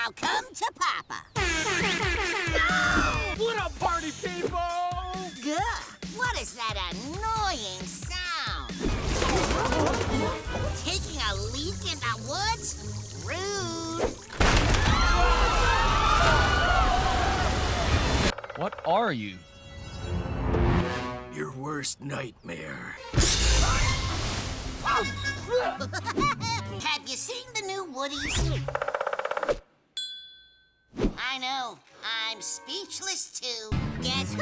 Now come to Papa. What up, party people? Gah! What is that annoying sound? Taking a leak in the woods? Rude. What are you? Your worst nightmare. Have you seen the new Woodies? I know. I'm speechless too. Guess who?